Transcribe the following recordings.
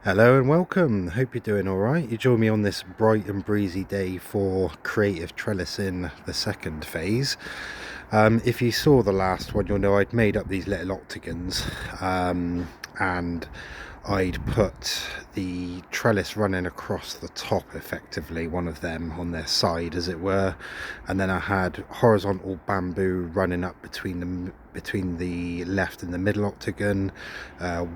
Hello and welcome. Hope you're doing all right. You join me on this bright and breezy day for creative trellising, the second phase. If you saw the last one, you'll know I'd made up these little octagons, and I'd put the trellis running across the top, effectively, one of them on their side, as it were, and then I had horizontal bamboo running up between the left and the middle octagon,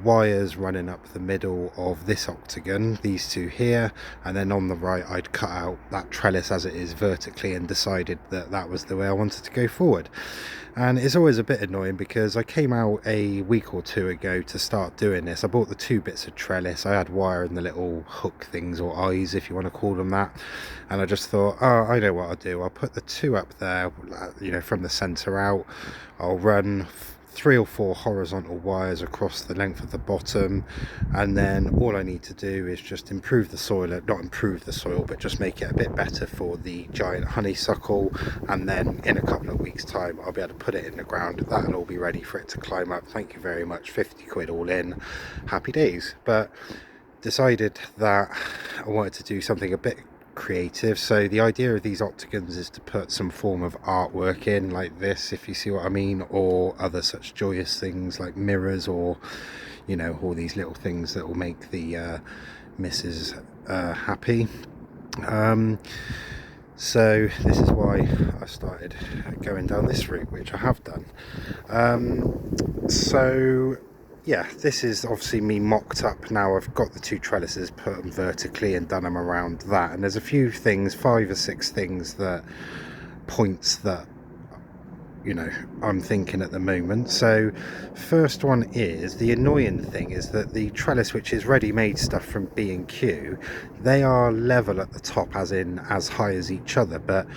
wires running up the middle of this octagon, these two here, and then on the right I'd cut out that trellis as it is vertically and decided that that was the way I wanted to go forward. And it's always a bit annoying because I came out a week or two ago to start doing this. I bought the two bits of trellis. I had wire and the little hook things, or eyes if you want to call them that, and I just thought, oh, I know what I'll do. I'll put the two up there, from the center out. I'll run 3 or 4 horizontal wires across the length of the bottom, and then all I need to do is just improve the soil, not improve the soil, but just make it a bit better for the giant honeysuckle, and then in a couple of weeks time I'll be able to put it in the ground. That'll all be ready for it to climb up. Thank you very much. 50 quid all in, happy days. But decided that I wanted to do something a bit creative. So the idea of these octagons is to put some form of artwork in, like this, if you see what I mean, or other such joyous things like mirrors, or all these little things that will make the missus happy. So this is why I started going down this route, which I have done. So yeah, this is obviously me mocked up now. I've got the two trellises, put them vertically and done them around that, and there's a few things, 5 or 6 things, points that I'm thinking at the moment. So first one is, the annoying thing is that the trellis, which is ready-made stuff from B&Q, they are level at the top, as in as high as each other, but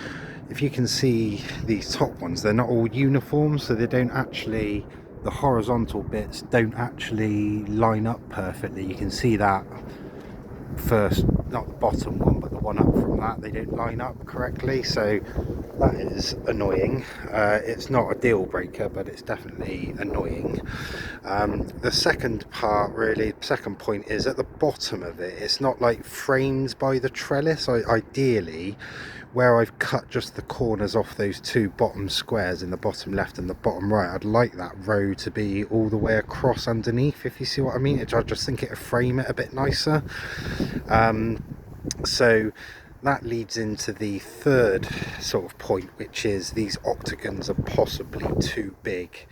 if you can see these top ones, they're not all uniform, so they don't actually, the horizontal bits don't actually line up perfectly. You can see that first, not the bottom one, but the one up from that, they don't line up correctly, so that is annoying. It's not a deal breaker, but it's definitely annoying. The second point is at the bottom of it, it's not like framed by the trellis. Ideally, where I've cut just the corners off those two bottom squares in the bottom left and the bottom right, I'd like that row to be all the way across underneath, if you see what I mean. I just think it'll frame it a bit nicer. So that leads into the third sort of point, which is these octagons are possibly too big,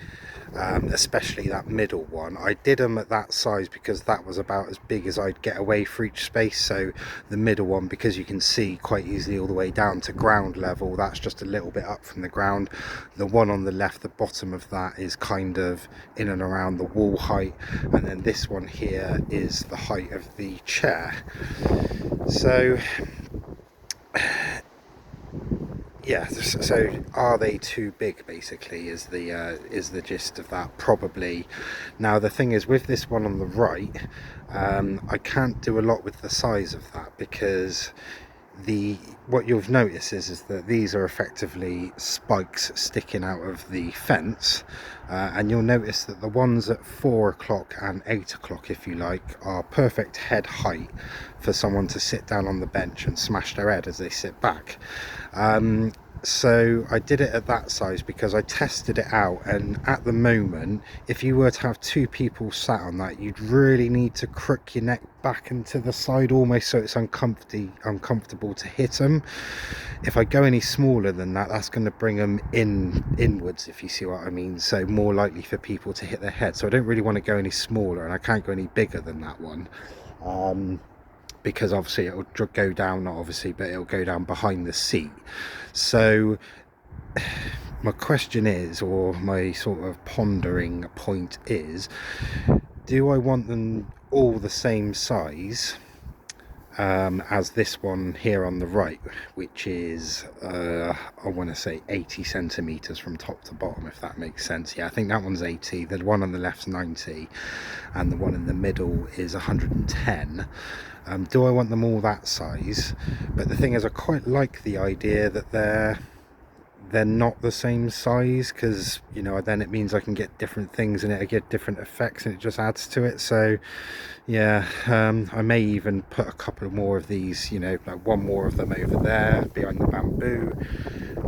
especially that middle one. I did them at that size because that was about as big as I'd get away for each space. So the middle one, because you can see quite easily all the way down to ground level, that's just a little bit up from the ground. The one on the left, the bottom of that, is kind of in and around the wall height, and then this one here is the height of the chair. So yeah, so are they too big, basically, is the gist of that. Probably. Now the thing is, with this one on the right, I can't do a lot with the size of that, because what you'll notice is that these are effectively spikes sticking out of the fence, and you'll notice that the ones at 4 o'clock and 8 o'clock, if you like, are perfect head height for someone to sit down on the bench and smash their head as they sit back. So I did it at that size because I tested it out, and at the moment, if you were to have 2 people sat on that, you'd really need to crook your neck back and to the side almost, so it's uncomfortable to hit them. If I go any smaller than that, that's going to bring them inwards, if you see what I mean, so more likely for people to hit their head. So I don't really want to go any smaller, and I can't go any bigger than that one, because obviously it'll go down, not obviously, but it'll go down behind the seat. So my question is, or my sort of pondering point is, do I want them all the same size as this one here on the right, which is I want to say 80 centimeters from top to bottom, if that makes sense. Yeah, I think that one's 80, the one on the left's 90, and the one in the middle is 110. Do I want them all that size? But the thing is, I quite like the idea that they're not the same size, because you know, then it means I can get different things in it, I get different effects, and it just adds to it. So yeah, I may even put a couple more of these, you know, like one more of them over there behind the bamboo,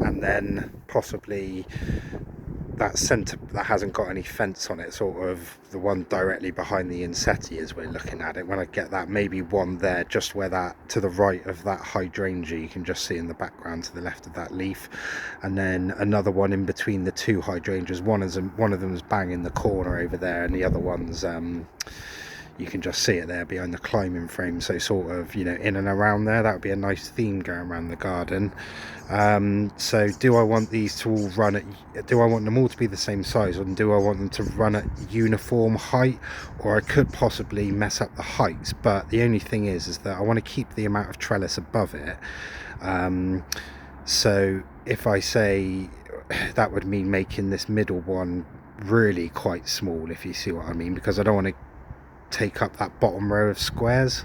and then possibly that centre that hasn't got any fence on it, sort of the one directly behind the insetti as we're looking at it, when I get that, maybe one there just where that, to the right of that hydrangea, you can just see in the background to the left of that leaf, and then another one in between the two hydrangeas. One of them's bang in the corner over there, and the other one's you can just see it there behind the climbing frame, so sort of, you know, in and around there. That would be a nice theme going around the garden. So do I want these to all run at, do I want them all to be the same size, and do I want them to run at uniform height? Or I could possibly mess up the heights, but the only thing is that I want to keep the amount of trellis above it. So if I say, that would mean making this middle one really quite small, if you see what I mean, because I don't want to take up that bottom row of squares.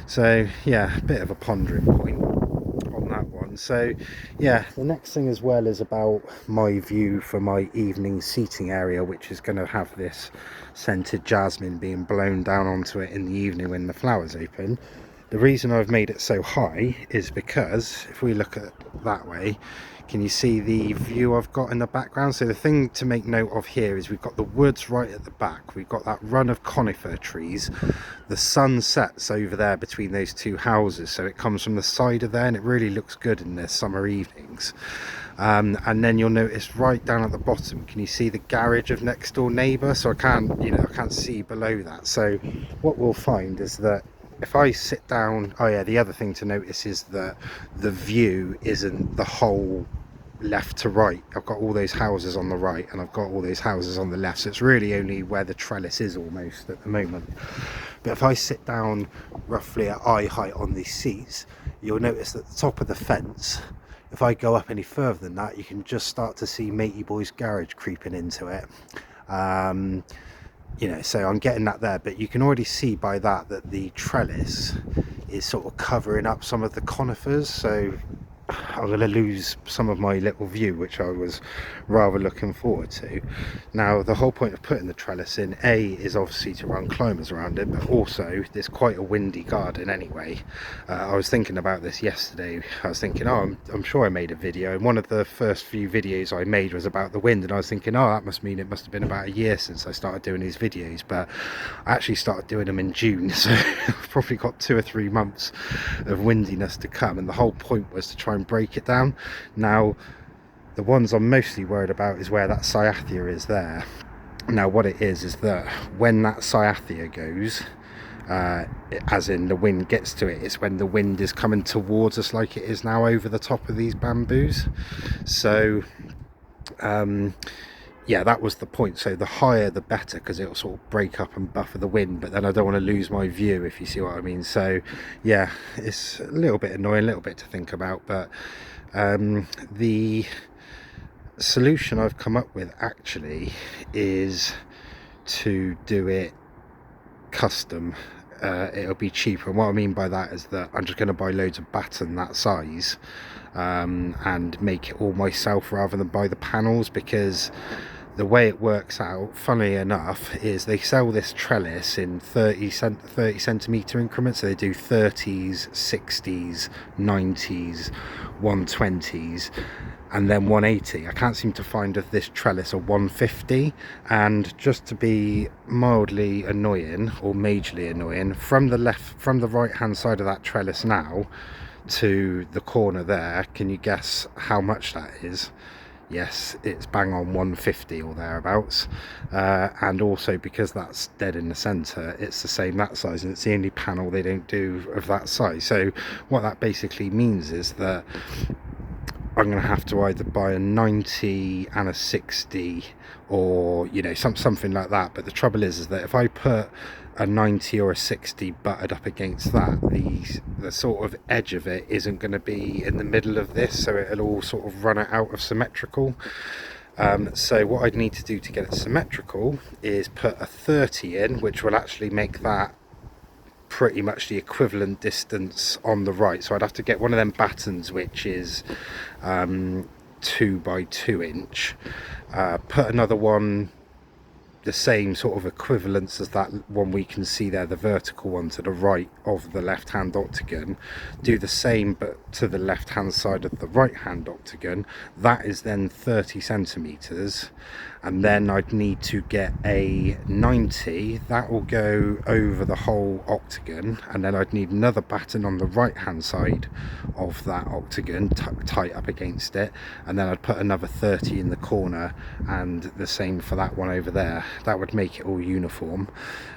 So yeah, a bit of a pondering point on that one. So yeah, the next thing as well is about my view for my evening seating area, which is going to have this scented jasmine being blown down onto it in the evening when the flowers open. The reason I've made it so high is because if we look at that way, can you see the view I've got in the background? So the thing to make note of here is we've got the woods right at the back, we've got that run of conifer trees, the sun sets over there between those two houses, so it comes from the side of there, and it really looks good in the summer evenings. And then you'll notice right down at the bottom, can you see the garage of next door neighbour? So I can't, you know, I can't see below that. So what we'll find is that if I sit down, oh yeah, the other thing to notice is that the view isn't the whole left to right. I've got all those houses on the right, and I've got all those houses on the left, so it's really only where the trellis is almost at the moment. But if I sit down roughly at eye height on these seats, you'll notice that the top of the fence, if I go up any further than that, you can just start to see Matey Boy's garage creeping into it. You know, so I'm getting that there, but you can already see by that the trellis is sort of covering up some of the conifers, so I'm going to lose some of my little view, which I was rather looking forward to. Now, the whole point of putting the trellis in, A, is obviously to run climbers around it, but also there's quite a windy garden anyway. I was thinking about this yesterday. I was thinking, oh, I'm sure I made a video, and one of the first few videos I made was about the wind, and I was thinking, oh, that must mean it must have been about a year since I started doing these videos, but I actually started doing them in June, so I've probably got 2 or 3 months of windiness to come, and the whole point was to try and break it down. Now, the ones I'm mostly worried about is where that cyathea is there. Now, what it is that when that cyathea goes, as in the wind gets to it, it's when the wind is coming towards us like it is now over the top of these bamboos. So yeah, that was the point. So the higher the better, because it'll sort of break up and buffer the wind, but then I don't want to lose my view, if you see what I mean. So yeah, it's a little bit annoying, a little bit to think about, but the solution I've come up with actually is to do it custom. It'll be cheaper, and what I mean by that is that I'm just going to buy loads of batten that size and make it all myself rather than buy the panels, because the way it works out, funnily enough, is they sell this trellis in 30 centimetre increments. So they do 30s, 60s, 90s, 120s, and then 180. I can't seem to find of this trellis a 150. And just to be mildly annoying, or majorly annoying, from the right hand side of that trellis now to the corner there, can you guess how much that is? Yes, it's bang on 150 or thereabouts. And also, because that's dead in the centre, it's the same that size, and it's the only panel they don't do of that size. So what that basically means is that I'm going to have to either buy a 90 and a 60, or, you know, something like that. But the trouble is that if I put a 90 or a 60 butted up against that, the sort of edge of it isn't going to be in the middle of this, so it'll all sort of run it out of symmetrical. So what I'd need to do to get it symmetrical is put a 30 in, which will actually make that pretty much the equivalent distance on the right. So I'd have to get one of them battens, which is 2 by 2 inch, put another one the same sort of equivalence as that one we can see there, the vertical one to the right of the left hand octagon, do the same but to the left hand side of the right hand octagon. That is then 30 centimeters, and then I'd need to get a 90 that will go over the whole octagon, and then I'd need another batten on the right hand side of that octagon tight up against it, and then I'd put another 30 in the corner, and the same for that one over there. That would make it all uniform.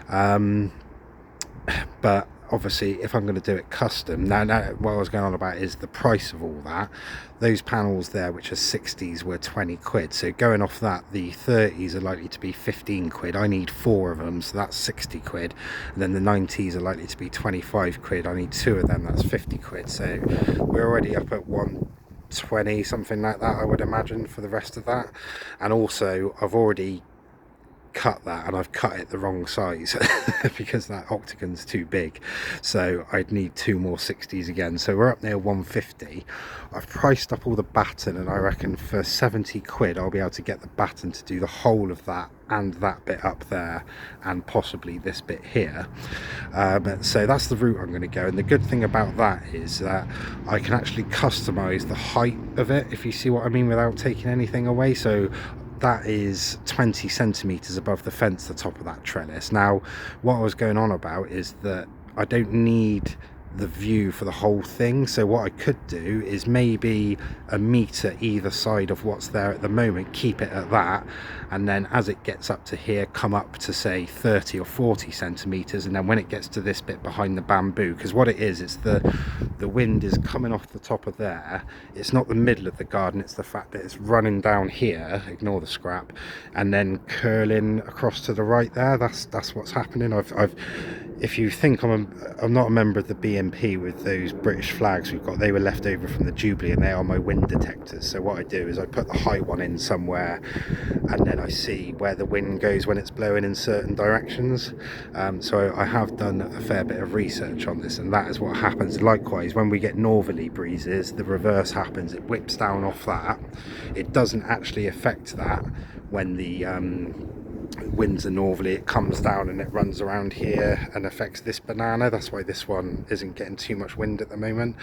But obviously if I'm going to do it custom, now what I was going on about is the price of all that. Those panels there, which are 60s, were 20 quid, so going off that, the 30s are likely to be 15 quid. I need 4 of them, so that's 60 quid, and then the 90s are likely to be 25 quid. I need 2 of them, that's 50 quid, so we're already up at 120, something like that, I would imagine, for the rest of that. And also I've already cut that, and I've cut it the wrong size because that octagon's too big, so I'd need 2 more 60s again, so we're up near 150. I've priced up all the batten, and I reckon for 70 quid I'll be able to get the batten to do the whole of that and that bit up there and possibly this bit here. So that's the route I'm going to go, and the good thing about that is that I can actually customize the height of it, if you see what I mean, without taking anything away. So that is 20 centimeters above the fence, the top of that trellis. Now what I was going on about is that I don't need the view for the whole thing, so what I could do is maybe a meter either side of what's there at the moment, keep it at that, and then as it gets up to here, come up to say 30 or 40 centimeters, and then when it gets to this bit behind the bamboo, because what it is, it's the wind is coming off the top of there, it's not the middle of the garden, it's the fact that it's running down here, ignore the scrap, and then curling across to the right there. That's what's happening. I've if you think I'm not a member of the BNP with those British flags we've got, they were left over from the Jubilee, and they are my wind detectors. So what I do is I put the high one in somewhere, and then I see where the wind goes when it's blowing in certain directions. So I have done a fair bit of research on this, and that is what happens. Likewise, when we get northerly breezes, the reverse happens. It whips down off that. It doesn't actually affect that when the winds are northerly. It comes down and it runs around here and affects this banana. That's why this one isn't getting too much wind at the moment.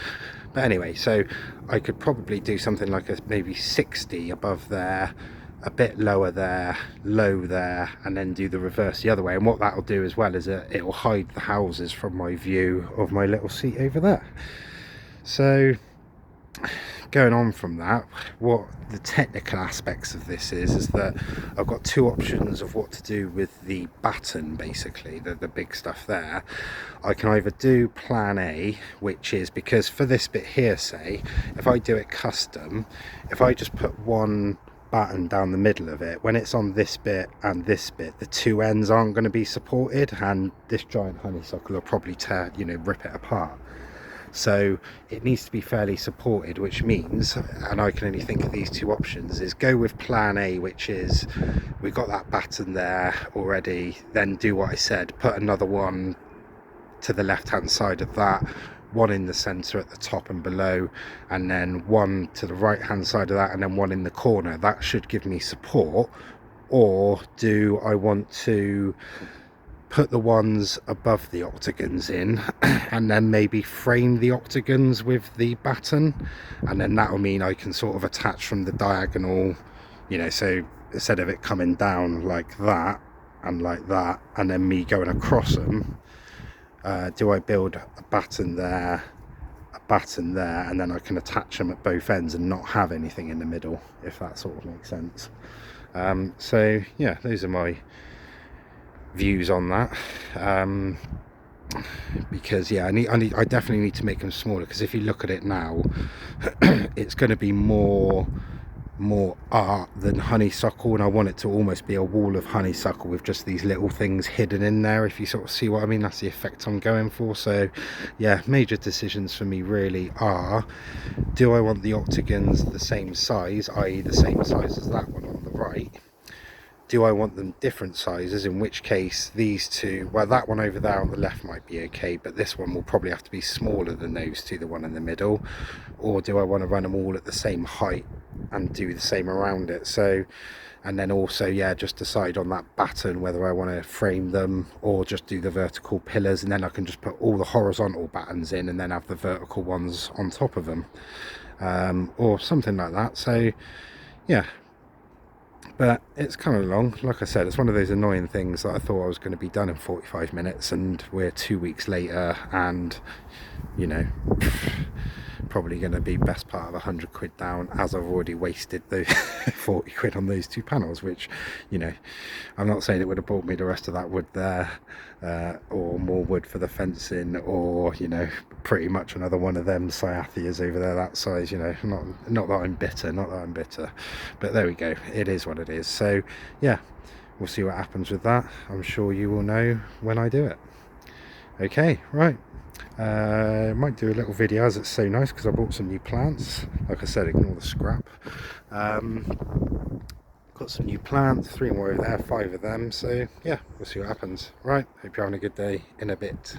But anyway, so I could probably do something like a maybe 60 above there, a bit lower there, low there, and then do the reverse the other way. And what that'll do as well is it will hide the houses from my view of my little seat over there. So going on from that, what the technical aspects of this is that I've got 2 options of what to do with the batten, basically the big stuff there. I can either do plan A, which is, because for this bit here, say if I do it custom, if I just put one batten down the middle of it, when it's on this bit and this bit, the 2 ends aren't going to be supported, and this giant honeysuckle will probably tear, rip it apart. So it needs to be fairly supported, which means, and I can only think of these 2 options, is go with plan A, which is we've got that batten there already, then do what I said, put another one to the left hand side of that, one in the center at the top and below, and then one to the right hand side of that, and then one in the corner. That should give me support. Or do I want to put the ones above the octagons in and then maybe frame the octagons with the batten, and then that'll mean I can sort of attach from the diagonal, so instead of it coming down like that and like that and then me going across them, do I build a batten there, and then I can attach them at both ends and not have anything in the middle, if that sort of makes sense. So yeah, those are my views on that, because yeah, I definitely need to make them smaller, because if you look at it now it's going to be more art than honeysuckle, and I want it to almost be a wall of honeysuckle with just these little things hidden in there, if you sort of see what I mean. That's the effect I'm going for. So yeah, major decisions for me really are, do I want the octagons the same size, i.e. the same size as that one on the right? Do I want them different sizes, in which case these 2, well, that one over there on the left might be okay, but this one will probably have to be smaller than those 2, the one in the middle? Or do I want to run them all at the same height and do the same around it. So, and then also, yeah, just decide on that batten whether I want to frame them or just do the vertical pillars, and then I can just put all the horizontal battens in and then have the vertical ones on top of them, or something like that. So yeah, but it's coming along. Like I said, it's one of those annoying things that I thought I was going to be done in 45 minutes and we're 2 weeks later, and you know, probably going to be best part of 100 quid down, as I've already wasted the 40 quid on those 2 panels, which, you know, I'm not saying it would have bought me the rest of that wood there, or more wood for the fencing, or, you know, pretty much another one of them cyathias over there that size. You know, not that I'm bitter, not that I'm bitter, but there we go, it is what it is. So yeah, we'll see what happens with that. I'm sure you will know when I do it. Okay, right. Might do a little video, as it's so nice because I bought some new plants. Like I said, ignore the scrap. Got some new plants, 3 more over there, 5 of them. So yeah, we'll see what happens. Right, hope you're having a good day. In a bit.